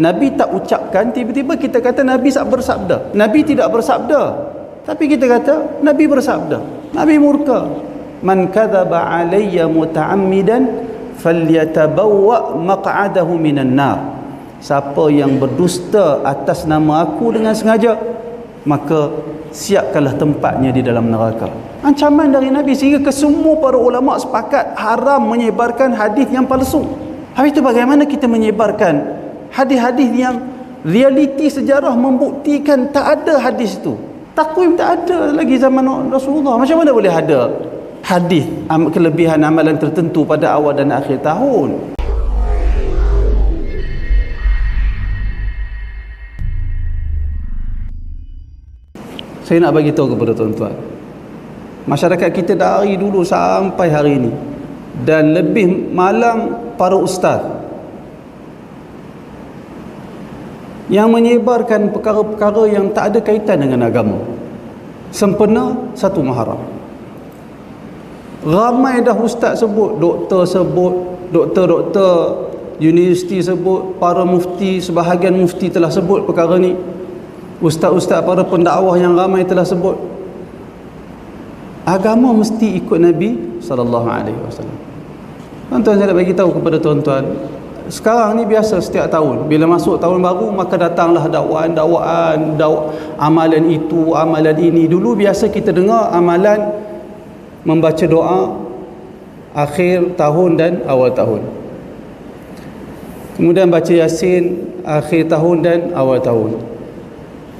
Nabi tak ucapkan, tiba-tiba kita kata Nabi tak bersabda. Nabi tidak bersabda, tapi kita kata Nabi bersabda. Nabi murka. Man kadzaba alayya muta'ammidan falyatabawwa maq'adahu minan nar. Siapa yang berdusta atas nama aku dengan sengaja, maka siapkanlah tempatnya di dalam neraka. Ancaman dari Nabi, sehingga kesemua para ulama sepakat haram menyebarkan hadis yang palsu. Habis itu bagaimana kita menyebarkan hadis-hadis yang realiti sejarah membuktikan tak ada hadis itu. Takwim tak ada lagi zaman Rasulullah. Macam mana boleh ada hadis kelebihan amalan tertentu pada awal dan akhir tahun? Saya nak bagi tahu kepada tuan-tuan, masyarakat kita dari dulu sampai hari ini, dan lebih malang para ustaz yang menyebarkan perkara-perkara yang tak ada kaitan dengan agama, sempena satu Muharram. Ramai dah ustaz sebut, doktor universiti sebut, para mufti, sebahagian mufti telah sebut perkara ni. Ustaz-ustaz, para pendakwah yang ramai telah sebut. Agama mesti ikut Nabi SAW. Tuan-tuan, saya nak bagi tahu kepada tuan-tuan, sekarang ni biasa setiap tahun, bila masuk tahun baru, maka datanglah dakwaan, amalan itu, amalan ini. Dulu biasa kita dengar amalan membaca doa akhir tahun dan awal tahun, kemudian baca Yasin akhir tahun dan awal tahun.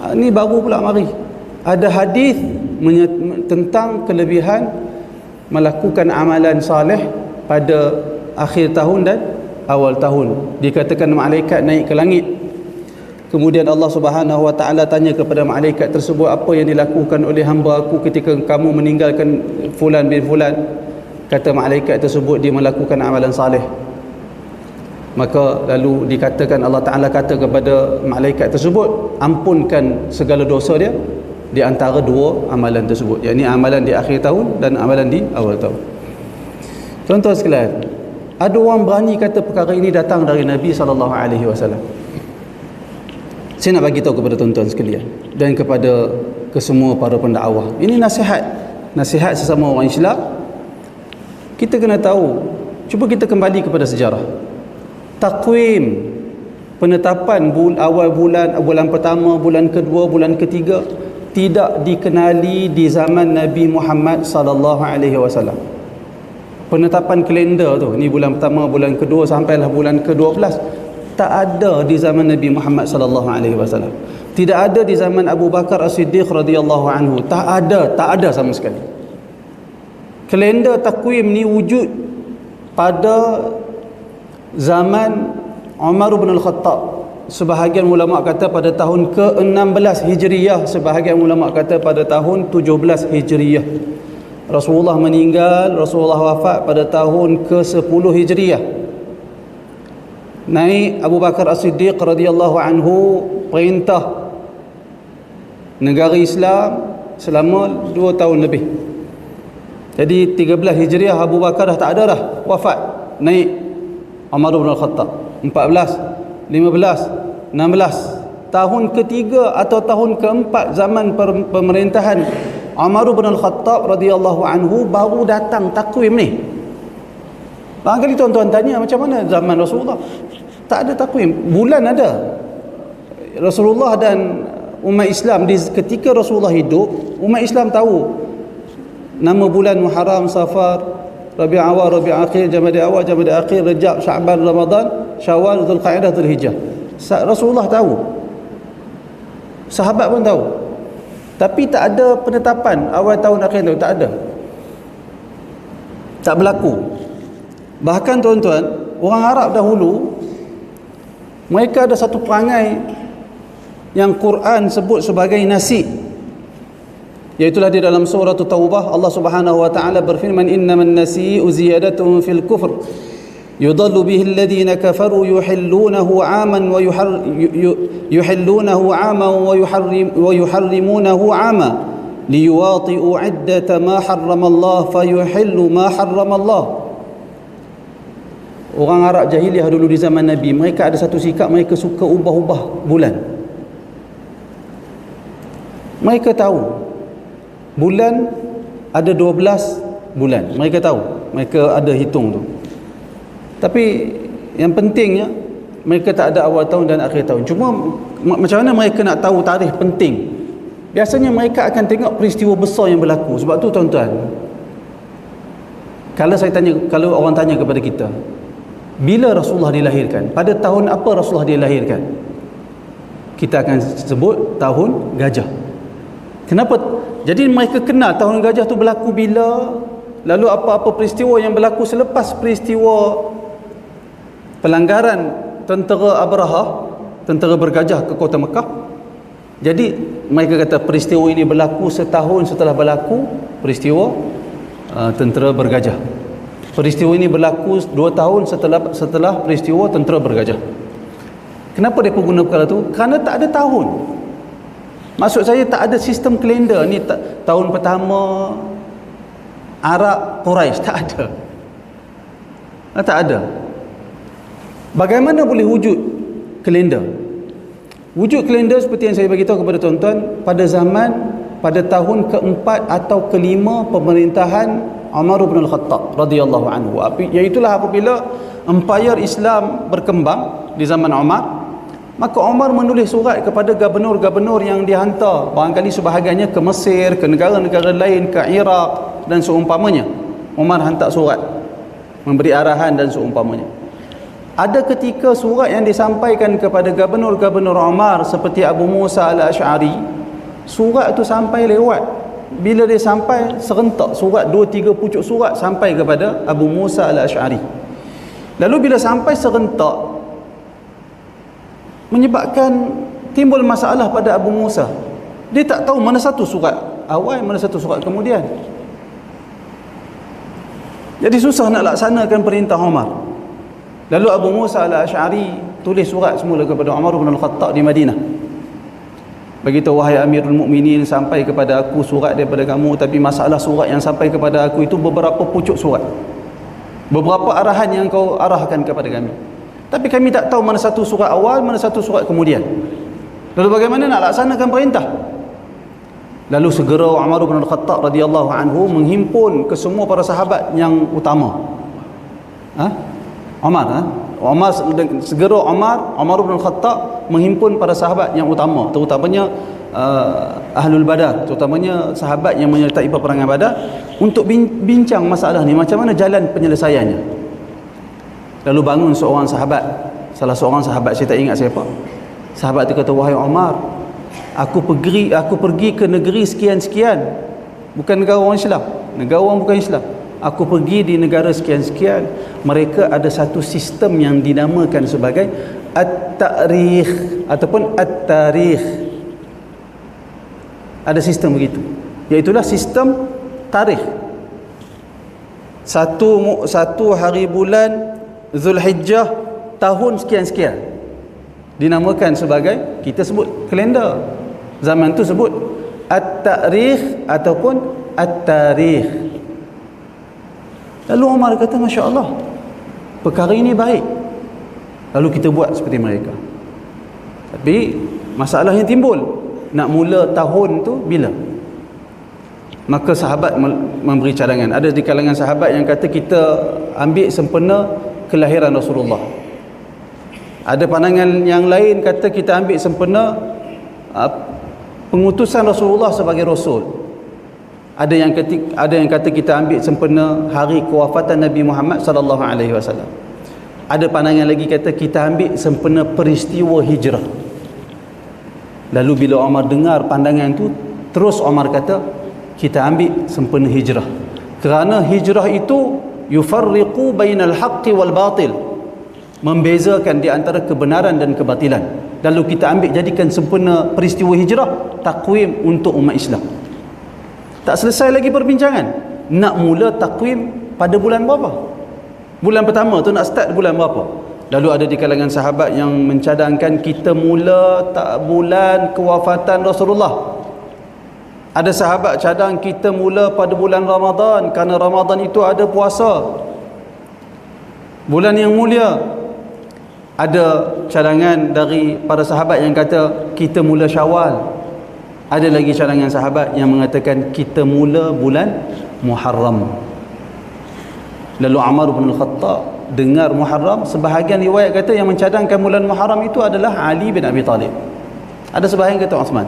Ini baru pula mari ada hadis tentang kelebihan melakukan amalan saleh pada akhir tahun dan awal tahun. Dikatakan malaikat naik ke langit, kemudian Allah Subhanahu Wa Taala tanya kepada malaikat tersebut, apa yang dilakukan oleh hamba aku ketika kamu meninggalkan fulan bin fulan? Kata malaikat tersebut, dia melakukan amalan saleh. Maka lalu dikatakan, Allah Ta'ala kata kepada malaikat tersebut, ampunkan segala dosa dia di antara dua amalan tersebut, yakni amalan di akhir tahun dan amalan di awal tahun. Tuan-tuan sekalian, ada orang berani kata perkara ini datang dari Nabi SAW. Saya nak bagi tahu kepada tuan-tuan sekalian dan kepada kesemua para pendakwah, ini nasihat sesama orang Islam. Kita kena tahu, cuba kita kembali kepada sejarah. Takwim, penetapan awal bulan pertama, bulan kedua, bulan ketiga tidak dikenali di zaman Nabi Muhammad SAW. Penetapan kalender tu, ni bulan pertama, bulan kedua sampailah bulan ke-12, tak ada di zaman Nabi Muhammad SAW. Tidak ada di zaman Abu Bakar As-Siddiq radhiyallahu anhu. Tak ada sama sekali. Kalender takwim ni wujud pada zaman Umar bin Al-Khattab. Sebahagian ulama kata pada tahun ke-16 Hijriyah, sebahagian ulama kata pada tahun 17 Hijriyah. Rasulullah meninggal, Rasulullah wafat pada tahun ke-10 Hijriyah. Naik Abu Bakar As-Siddiq radhiyallahu anhu, perintah negara Islam selama 2 tahun lebih. Jadi 13 Hijriyah Abu Bakar dah tak ada dah, wafat. Naik Umar bin Al-Khattab 14, 15, 16, tahun ketiga atau tahun keempat zaman pemerintahan Umar bin Al-Khattab radhiyallahu anhu baru datang takwim ni. Barangkali tuan-tuan tanya, macam mana zaman Rasulullah tak ada takwim? Bulan ada. Rasulullah dan umat Islam ketika Rasulullah hidup, umat Islam tahu nama bulan Muharram, Safar, Rabi' Awal, Rabi' Akhir, Jamadi Awal, Jamadi Akhir, Rejab, Sya'ban, Ramadan, Syawal, Zulqa'dah, Zulhijjah. Rasulullah tahu, sahabat pun tahu, tapi tak ada penetapan awal tahun, akhir tahun, tak ada, tak berlaku. Bahkan tuan-tuan, orang Arab dahulu, mereka ada satu perangai yang Quran sebut sebagai nasi, iaitulah di dalam surah Taubah Allah Subhanahu wa taala berfirman, innaman nasi'u ziyadatun fil kufr yudallu bihi alladhina kafaru yuhillunahu 'aman wa yuharrimunahu 'ama liyuwati'u 'iddata ma harrama Allah fayuhillu ma harrama Allah. Orang Arab jahiliah dulu di zaman Nabi, mereka ada satu sikap, mereka suka ubah-ubah bulan. Mereka tahu bulan ada 12 bulan, mereka tahu, mereka ada hitung tu. Tapi yang pentingnya mereka tak ada awal tahun dan akhir tahun. Cuma macam mana mereka nak tahu tarikh penting? Biasanya mereka akan tengok peristiwa besar yang berlaku. Sebab tu tuan-tuan, kalau orang tanya kepada kita, bila Rasulullah dilahirkan, pada tahun apa Rasulullah dilahirkan, kita akan sebut tahun gajah. Kenapa? Jadi mereka kenal tahun gajah tu berlaku bila, lalu apa-apa peristiwa yang berlaku selepas peristiwa pelanggaran tentera Abraha, tentera bergajah ke kota Mekah. Jadi mereka kata peristiwa ini berlaku setahun setelah berlaku peristiwa tentera bergajah. Peristiwa ini berlaku 2 tahun setelah peristiwa tentera bergajah. Kenapa dia guna perkara tu? Kerana tak ada tahun. Maksud saya, tak ada sistem kalender ni, tahun pertama Arab Quraisy, tak ada. Tak ada. Bagaimana boleh wujud kalender? Wujud kalender seperti yang saya bagi tahu kepada tuan-tuan, pada tahun keempat atau kelima pemerintahan Umar bin Al-Khattab radhiyallahu anhu, iaitulah apabila empayar Islam berkembang di zaman Umar. Maka Umar menulis surat kepada gubernur-gubernur yang dihantar, barangkali sebahagiannya ke Mesir, ke negara-negara lain, ke Iraq dan seumpamanya. Umar hantar surat memberi arahan dan seumpamanya. Ada ketika surat yang disampaikan kepada gubernur-gubernur Umar seperti Abu Musa al-Ash'ari, surat itu sampai lewat. Bila dia sampai, serentak surat, 2-3 pucuk surat sampai kepada Abu Musa al-Ash'ari. Lalu bila sampai serentak, menyebabkan timbul masalah pada Abu Musa. Dia tak tahu mana satu surat awal, mana satu surat kemudian. Jadi susah nak laksanakan perintah Umar. Lalu Abu Musa al-Ash'ari tulis surat semula kepada Umar bin Al-Khattab di Madinah. Beritahu, wahai Amirul Mukminin, sampai kepada aku surat daripada kamu, tapi masalah surat yang sampai kepada aku itu beberapa pucuk surat, beberapa arahan yang kau arahkan kepada kami, tapi kami tak tahu mana satu surat awal, mana satu surat kemudian. Lalu bagaimana nak laksanakan perintah? Lalu segera Umar bin Al-Khattab radhiyallahu anhu menghimpun ke semua para sahabat yang utama. Segera Umar bin Al-Khattab menghimpun para sahabat yang utama, terutamanya Ahlul Badar, terutamanya sahabat yang menyertai peperangan Badar, untuk bincang masalah ni, macam mana jalan penyelesaiannya. Lalu bangun seorang sahabat, salah seorang sahabat, saya tak ingat siapa. Sahabat itu kata, wahai Umar, aku pergi ke negeri sekian-sekian, bukan negara orang Islam, negara orang bukan Islam. Aku pergi di negara sekian-sekian, mereka ada satu sistem yang dinamakan sebagai at-tarikh ataupun at-tarikh. Ada sistem begitu, iaitulah sistem tarikh. Satu hari bulan Zulhijjah tahun sekian-sekian dinamakan sebagai, kita sebut kalender. Zaman tu sebut at-tarikh ataupun at-tarikh. Lalu Umar kata, Masya Allah, perkara ini baik. Lalu kita buat seperti mereka. Tapi masalah yang timbul, nak mula tahun tu bila? Maka sahabat memberi cadangan. Ada di kalangan sahabat yang kata kita ambil sempena kelahiran Rasulullah. Ada pandangan yang lain kata kita ambil sempena pengutusan Rasulullah sebagai Rasul. Ada yang kata kita ambil sempena hari kewafatan Nabi Muhammad sallallahu alaihi wasallam. Ada pandangan lagi kata kita ambil sempena peristiwa hijrah. Lalu bila Umar dengar pandangan tu, terus Umar kata kita ambil sempena hijrah. Kerana hijrah itu yufarriqu bainal haqqi wal batil, membezakan di antara kebenaran dan kebatilan. Lalu kita ambil jadikan sempena peristiwa hijrah takwim untuk umat Islam. Tak selesai lagi perbincangan, nak mula takwim pada bulan berapa? Bulan pertama tu nak start bulan berapa? Lalu ada di kalangan sahabat yang mencadangkan kita mula bulan kewafatan Rasulullah. Ada sahabat cadang kita mula pada bulan Ramadan, kerana Ramadan itu ada puasa. Bulan yang mulia. Ada cadangan dari para sahabat yang kata kita mula Syawal. Ada lagi cadangan sahabat yang mengatakan kita mula bulan Muharram. Lalu Umar bin Al-Khattab dengar Muharram, sebahagian riwayat kata yang mencadangkan bulan Muharram itu adalah Ali bin Abi Talib. Ada sebahagian kata Uthman.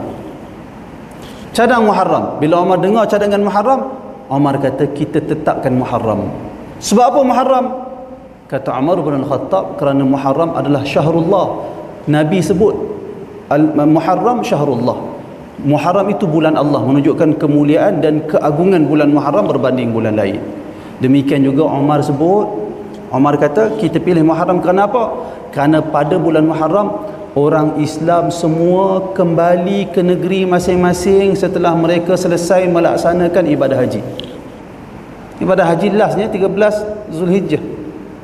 Cadang Muharram. Bila Umar dengar cadangan Muharram, Umar kata kita tetapkan Muharram. Sebab apa Muharram? Kata Umar bin Al-Khattab, kerana Muharram adalah syahrullah. Nabi sebut Muharram syahrullah. Muharram itu bulan Allah, menunjukkan kemuliaan dan keagungan bulan Muharram berbanding bulan lain. Demikian juga Umar sebut, Umar kata kita pilih Muharram kerana apa? Kerana pada bulan Muharram orang Islam semua kembali ke negeri masing-masing setelah mereka selesai melaksanakan ibadah haji. Ibadah haji lastnya 13 Zulhijjah.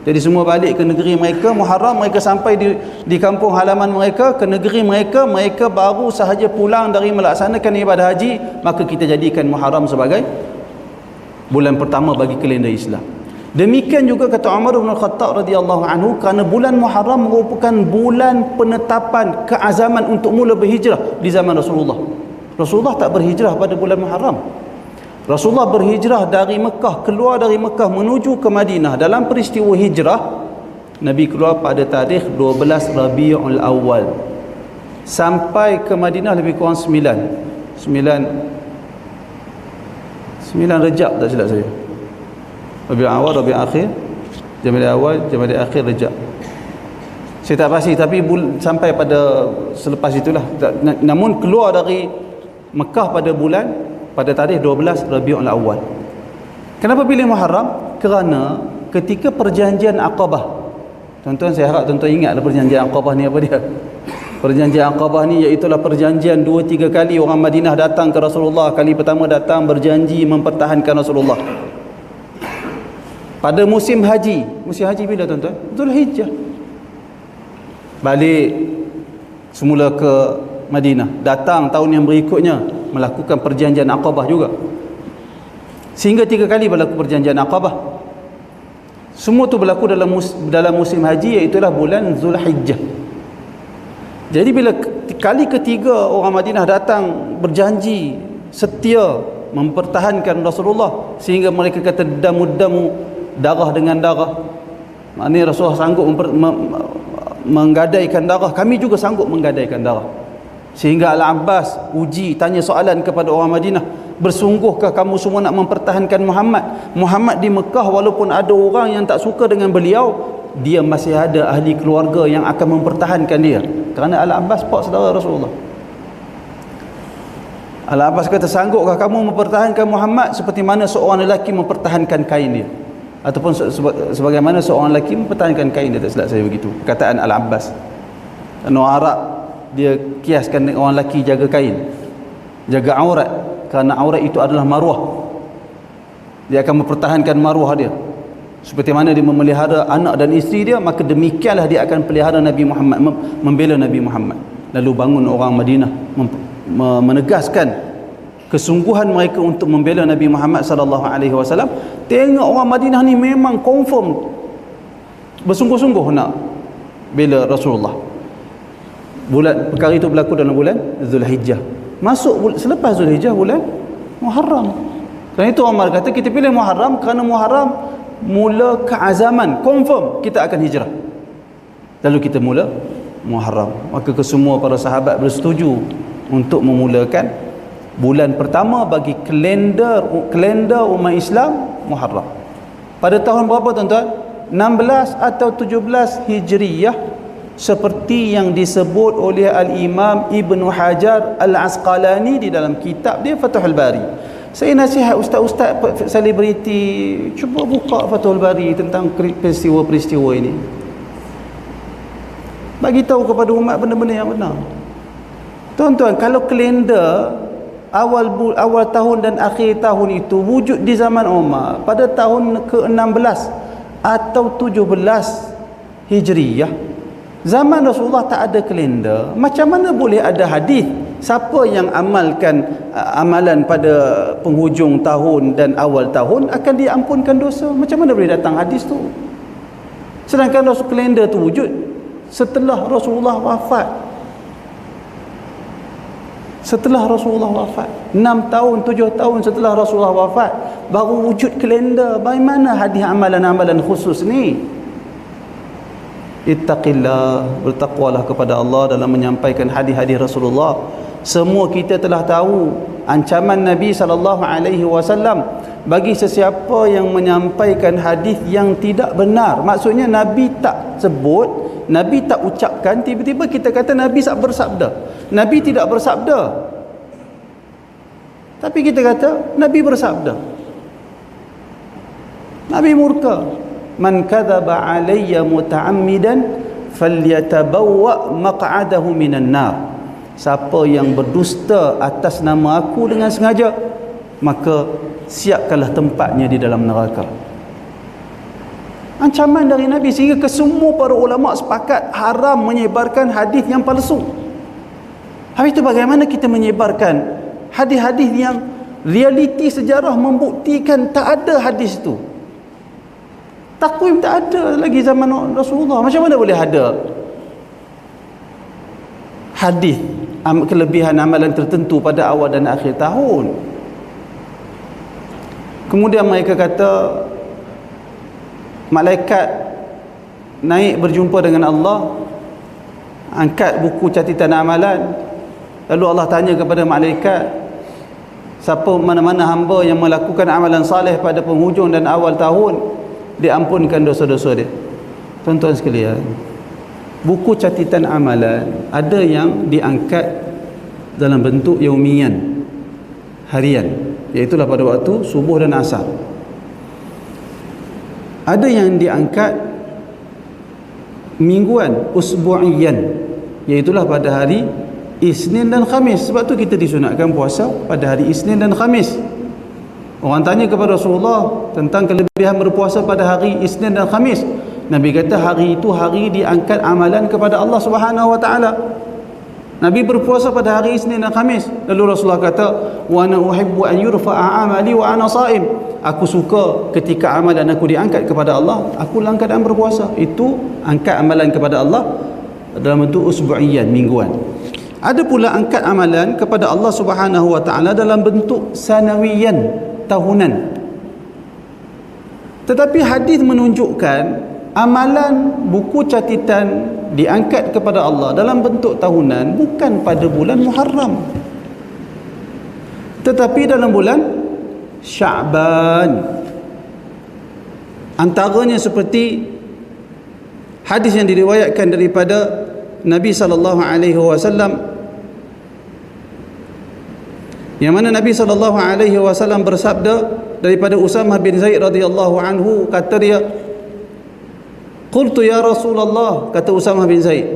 Jadi semua balik ke negeri mereka. Muharram mereka sampai di kampung halaman mereka, ke negeri mereka. Mereka baru sahaja pulang dari melaksanakan ibadah haji, maka kita jadikan Muharram sebagai bulan pertama bagi kalender Islam. Demikian juga kata Umar bin Khattab radhiyallahu anhu, kerana bulan Muharram merupakan bulan penetapan keazaman untuk mula berhijrah di zaman Rasulullah. Rasulullah tak berhijrah pada bulan Muharram. Rasulullah berhijrah dari Mekah, keluar dari Mekah menuju ke Madinah. Dalam peristiwa hijrah, Nabi keluar pada tarikh 12 Rabiul Awal. Sampai ke Madinah lebih kurang 9 Rejab tak silap saya. Rabiul Awal, Rabiul Akhir, Jamadil Awal, Jamadil Akhir, Rejab. Saya tak pasti, tapi sampai pada selepas itulah. Namun keluar dari Mekah pada tarikh 12 Rabiul Awal. Kenapa pilih Muharram? Kerana ketika perjanjian Aqabah, tuan-tuan, saya harap tuan-tuan ingatlah perjanjian Aqabah ni apa dia. Perjanjian Aqabah ni iaitulah perjanjian 2-3 kali orang Madinah datang ke Rasulullah. Kali pertama datang berjanji mempertahankan Rasulullah. Pada musim haji bila tuan-tuan? Zulhijjah. Balik semula ke Madinah. Datang tahun yang berikutnya melakukan perjanjian Aqabah juga. Sehingga 3 kali berlaku perjanjian Aqabah. Semua tu berlaku dalam musim haji, iaitulah bulan Zulhijjah. Jadi bila kali ketiga orang Madinah datang berjanji setia mempertahankan Rasulullah, sehingga mereka kata damu darah dengan darah. Maknanya Rasulullah sanggup menggadaikan darah, kami juga sanggup menggadaikan darah. Sehingga Al-Abbas tanya soalan kepada orang Madinah, bersungguhkah kamu semua nak mempertahankan Muhammad di Mekah? Walaupun ada orang yang tak suka dengan beliau, dia masih ada ahli keluarga yang akan mempertahankan dia. Kerana Al-Abbas pak saudara Rasulullah. Al-Abbas kata, sanggupkah kamu mempertahankan Muhammad seperti mana seorang lelaki mempertahankan kain dia, ataupun sebagaimana seorang lelaki mempertahankan kain dia? Tak silap saya begitu perkataan Al-Abbas. Orang Arab dia kiaskan dengan orang lelaki jaga kain, jaga aurat, kerana aurat itu adalah maruah. Dia akan mempertahankan maruah dia. Seperti mana dia memelihara anak dan isteri dia, maka demikianlah dia akan pelihara Nabi Muhammad, membela Nabi Muhammad. Lalu bangun orang Madinah menegaskan kesungguhan mereka untuk membela Nabi Muhammad sallallahu alaihi wasallam. Tengok orang Madinah ni memang confirm bersungguh-sungguh nak bela Rasulullah. Perkara itu berlaku dalam bulan Zulhijjah. Masuk selepas Zulhijjah bulan Muharram. Kerana itu Umar kata kita pilih Muharram kerana Muharram mula keazaman, confirm kita akan hijrah. Lalu kita mula Muharram. Maka kesemua para sahabat bersetuju untuk memulakan bulan pertama bagi kalender umat Islam, Muharram. Pada tahun berapa tuan-tuan? 16 atau 17 Hijriyah, seperti yang disebut oleh Al-Imam Ibn Hajar Al-Asqalani di dalam kitab dia Fathul Bari. Saya nasihat ustaz-ustaz selebriti, cuba buka Fathul Bari tentang peristiwa-peristiwa ini. Bagi tahu kepada umat benda-benda yang benar. Tuan-tuan, kalau kalender awal tahun dan akhir tahun itu wujud di zaman Umar pada tahun ke-16 atau 17 Hijriyah, zaman Rasulullah tak ada kalender, macam mana boleh ada hadis siapa yang amalkan amalan pada penghujung tahun dan awal tahun akan diampunkan dosa? Macam mana boleh datang hadis tu? Sedangkan kalender tu wujud setelah Rasulullah wafat. Setelah Rasulullah wafat, 6 tahun 7 tahun setelah Rasulullah wafat, baru wujud kalender. Bagaimana hadis amalan-amalan khusus ni? Ittaqillah, bertakwalah kepada Allah dalam menyampaikan hadis-hadis Rasulullah. Semua kita telah tahu ancaman Nabi SAW bagi sesiapa yang menyampaikan hadis yang tidak benar. Maksudnya Nabi tak sebut, Nabi tak ucapkan, tiba-tiba kita kata Nabi bersabda. Nabi tidak bersabda, tapi kita kata Nabi bersabda. Nabi murka. Man kadzaba alayya muta'ammidan falyatabawwa maq'adahu minan nar. Siapa yang berdusta atas nama aku dengan sengaja, maka siapkanlah tempatnya di dalam neraka. Ancaman dari Nabi, sehingga kesemua para ulama sepakat haram menyebarkan hadis yang palsu. Habis itu bagaimana kita menyebarkan hadis-hadis yang realiti sejarah membuktikan tak ada hadis itu. Takwim tak ada lagi zaman Rasulullah. Macam mana boleh ada hadis kelebihan amalan tertentu pada awal dan akhir tahun? Kemudian mereka kata malaikat naik berjumpa dengan Allah, angkat buku catatan amalan. Lalu Allah tanya kepada malaikat, siapa mana-mana hamba yang melakukan amalan saleh pada penghujung dan awal tahun, diampunkan dosa-dosa dia. Tuan-tuan sekalian, buku catatan amalan ada yang diangkat dalam bentuk yaumiyan, harian, iaitulah pada waktu subuh dan asar. Ada yang diangkat mingguan, usbu'iyan, iaitulah pada hari Isnin dan Khamis. Sebab tu kita disunatkan puasa pada hari Isnin dan Khamis. Orang tanya kepada Rasulullah tentang kelebihan berpuasa pada hari Isnin dan Khamis. Nabi kata hari itu hari diangkat amalan kepada Allah Subhanahu wa taala. Nabi berpuasa pada hari Isnin dan Khamis. Lalu Rasulullah kata, "Wa ana uhibbu an yurfa'a amali wa ana sha'im." Aku suka ketika amalan aku diangkat kepada Allah, aku dalam keadaan berpuasa. Itu angkat amalan kepada Allah dalam bentuk usbu'iyan, mingguan. Ada pula angkat amalan kepada Allah Subhanahu wa taala dalam bentuk sanawiyan, tahunan. Tetapi hadis menunjukkan amalan buku catatan diangkat kepada Allah dalam bentuk tahunan bukan pada bulan Muharram, tetapi dalam bulan Sya'ban. Antaranya seperti hadis yang diriwayatkan daripada Nabi sallallahu alaihi wasallam, yang mana Nabi sallallahu alaihi wasallam bersabda daripada Usamah bin Zaid radhiyallahu anhu, kata dia, "Qultu ya Rasulullah," kata Usamah bin Zaid.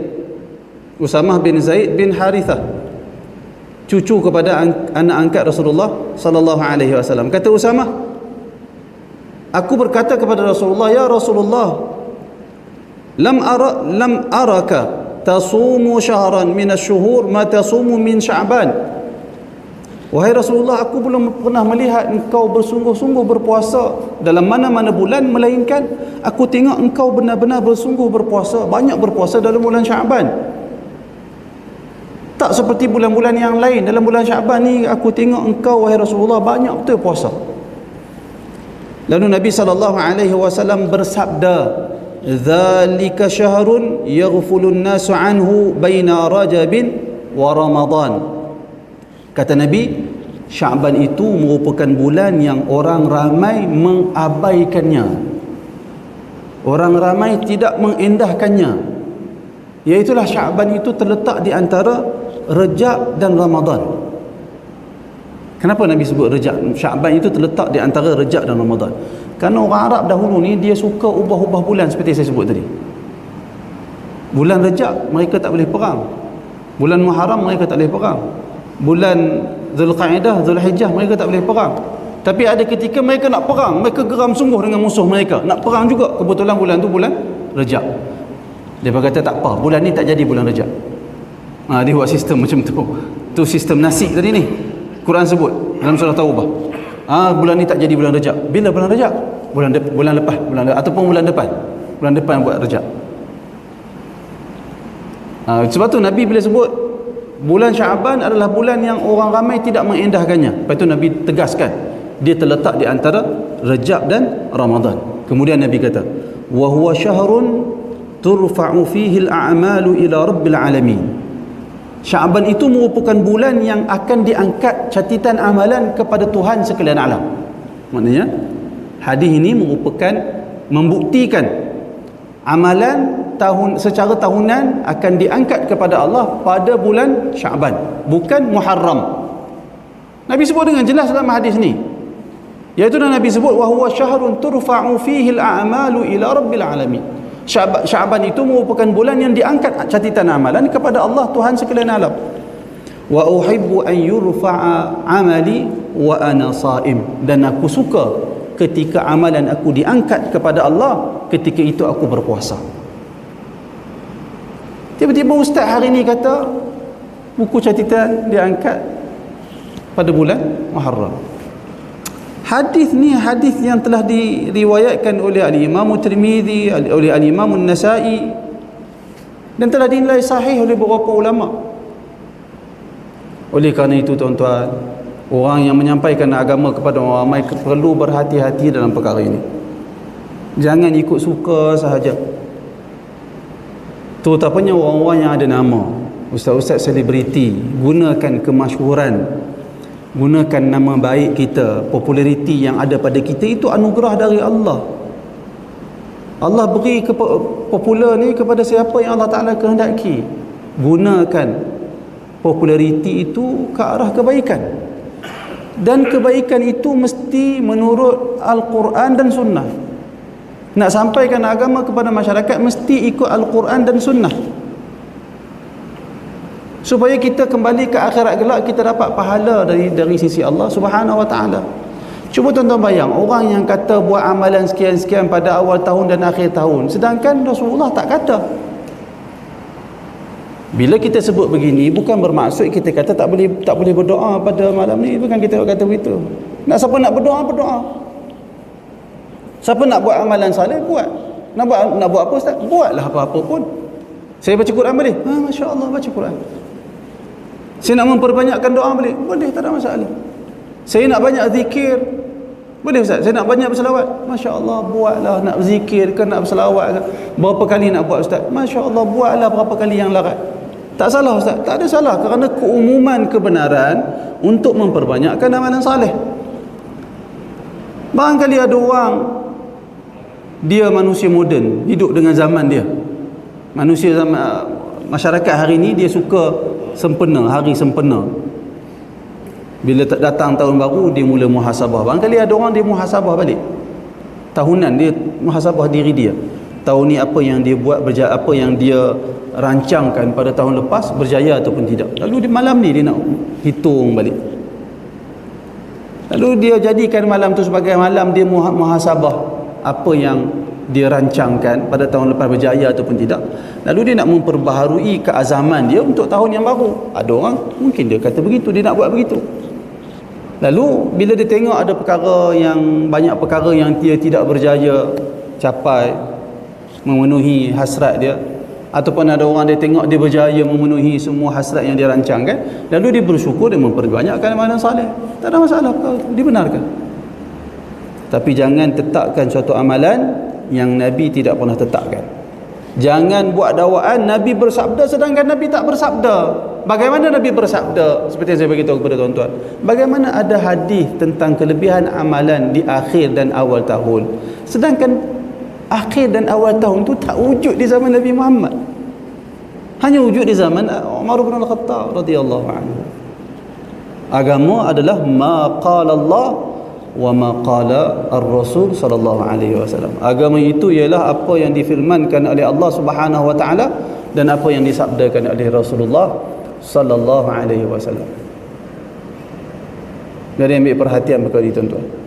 Usamah bin Zaid bin Harithah, cucu kepada anak angkat Rasulullah sallallahu alaihi wasallam. Kata Usamah, aku berkata kepada Rasulullah, "Ya Rasulullah, lam araka tasumu syahran min asy-syuhur ma tasumu min Sya'ban." Wahai Rasulullah, aku belum pernah melihat engkau bersungguh-sungguh berpuasa dalam mana-mana bulan, melainkan aku tengok engkau benar-benar bersungguh berpuasa, banyak berpuasa dalam bulan Sya'ban. Tak seperti bulan-bulan yang lain. Dalam bulan Sya'ban ni aku tengok engkau, wahai Rasulullah, banyak betul puasa. Lalu Nabi SAW bersabda, "Dzalika syahrun yaghfulun nasu anhu baina Rajabin wa Ramadan." Kata Nabi, Sya'ban itu merupakan bulan yang orang ramai mengabaikannya, orang ramai tidak mengindahkannya. Iaitulah Sya'ban itu terletak di antara Rejab dan Ramadan. Kenapa Nabi sebut Rejab? Sya'ban itu terletak di antara Rejab dan Ramadan. Kerana orang Arab dahulu ni dia suka ubah-ubah bulan seperti saya sebut tadi. Bulan Rejab mereka tak boleh perang. Bulan Muharram mereka tak boleh perang. Bulan Zulqa'dah, Zulhijjah mereka tak boleh perang. Tapi ada ketika mereka nak perang, mereka geram sungguh dengan musuh mereka, nak perang juga. Kebetulan bulan tu bulan Rejab. Dia berkata tak apa, bulan ni tak jadi bulan Rejab. Dia buat sistem macam tu. Tu sistem nasib tadi ni. Quran sebut dalam surah Taubah. Bulan ni tak jadi bulan Rejab. Bila bulan Rejab? Bulan lepas, ataupun bulan depan. bulan depan buat Rejab. Sebab tu Nabi bila sebut bulan Syaban adalah bulan yang orang ramai tidak mengendahkannya. Lepas tu Nabi tegaskan dia terletak di antara Rejab dan Ramadan. Kemudian Nabi kata, wa huwa syahrun turfa'u fihi al-a'malu ila rabbil alamin. Syaban itu merupakan bulan yang akan diangkat catatan amalan kepada Tuhan sekalian alam. Maknanya hadis ini merupakan membuktikan amalan secara tahunan akan diangkat kepada Allah pada bulan Syaban, bukan Muharram. Nabi sebut dengan jelas dalam hadis ni, iaitu Nabi sebut wa huwa syahrun turfa'u fihi al-a'malu ila rabbil alamin. Syaban itu merupakan bulan yang diangkat catatan amalan kepada Allah Tuhan sekalian alam. Wa uhibbu an yurfa'a amali wa ana shaim, dan aku suka ketika amalan aku diangkat kepada Allah ketika itu aku berpuasa. Tiba-tiba ustaz hari ni kata buku catatan diangkat pada bulan Muharram. Hadis ni hadis yang telah diriwayatkan oleh al-Imam Tirmizi, oleh al-Imam An-Nasa'i, dan telah dinilai sahih oleh beberapa ulama. Oleh kerana itu tuan-tuan, orang yang menyampaikan agama kepada orang ramai perlu berhati-hati dalam perkara ini. Jangan ikut suka sahaja. Terutamanya orang-orang yang ada nama, ustaz-ustaz selebriti, gunakan kemasyhuran, gunakan nama baik kita, populariti yang ada pada kita, itu anugerah dari Allah. Allah beri popular ni kepada siapa yang Allah Ta'ala kehendaki. Gunakan populariti itu ke arah kebaikan, dan kebaikan itu mesti menurut Al-Quran dan Sunnah. Nak sampaikan agama kepada masyarakat mesti ikut Al-Quran dan Sunnah, supaya kita kembali ke akhirat kelak kita dapat pahala dari sisi Allah Subhanahu wa taala. Cuba tuan-tuan bayang, orang yang kata buat amalan sekian-sekian pada awal tahun dan akhir tahun, sedangkan Rasulullah tak kata. Bila kita sebut begini, bukan bermaksud kita kata tak boleh berdoa pada malam ni, bukan kita kata begitu. Siapa nak berdoa, berdoa. Siapa nak buat amalan saleh, buat. Nak buat apa ustaz? Buatlah apa-apa pun. Saya baca Quran boleh? Masya-Allah baca Quran. Saya nak memperbanyakkan doa boleh? Boleh, tak ada masalah. Saya nak banyak zikir, boleh ustaz? Saya nak banyak berselawat? Masya-Allah, buatlah. Nak berzikir ke, nak berselawat ke, berapa kali nak buat ustaz? Masya-Allah, buatlah berapa kali yang larat. Tak salah ustaz? Tak ada salah, kerana keumuman kebenaran untuk memperbanyakkan amalan saleh. Barangkali ada orang, dia manusia moden, hidup dengan zaman dia. Manusia zaman masyarakat hari ini, dia suka sempena, hari sempena. Bila datang tahun baru, dia mula muhasabah. Barangkali ada orang dia muhasabah balik tahunan, dia muhasabah diri dia. Tahun ni apa yang dia buat, apa yang dia rancangkan pada tahun lepas, berjaya ataupun tidak. Lalu di malam ni dia nak hitung balik. Lalu dia jadikan malam tu sebagai malam dia muhasabah apa yang dia rancangkan pada tahun lepas, berjaya ataupun tidak. Lalu dia nak memperbaharui keazaman dia untuk tahun yang baru. Ada orang mungkin dia kata begitu, dia nak buat begitu. Lalu bila dia tengok ada banyak perkara yang dia tidak berjaya capai, memenuhi hasrat dia, ataupun ada orang dia tengok dia berjaya memenuhi semua hasrat yang dia rancangkan, lalu dia bersyukur, dia memperbanyakkan amalan saleh. Tak ada masalah, dibenarkan. Tapi jangan tetapkan suatu amalan yang Nabi tidak pernah tetapkan. Jangan buat dakwaan Nabi bersabda sedangkan Nabi tak bersabda. Bagaimana Nabi bersabda? Seperti yang saya beritahu kepada tuan-tuan, bagaimana ada hadis tentang kelebihan amalan di akhir dan awal tahun, sedangkan akhir dan awal tahun itu tak wujud di zaman Nabi Muhammad, hanya wujud di zaman Umar bin Al-Khattab radhiyallahu anhu. Agama adalah ma qala Allah wa ma qala ar-Rasul sallallahu alaihi wasallam. Agama itu ialah apa yang difirmankan oleh Allah Subhanahu wa taala dan apa yang disabdakan oleh Rasulullah sallallahu alaihi wasallam. Jadi ambil perhatian perkara ini tuan-tuan.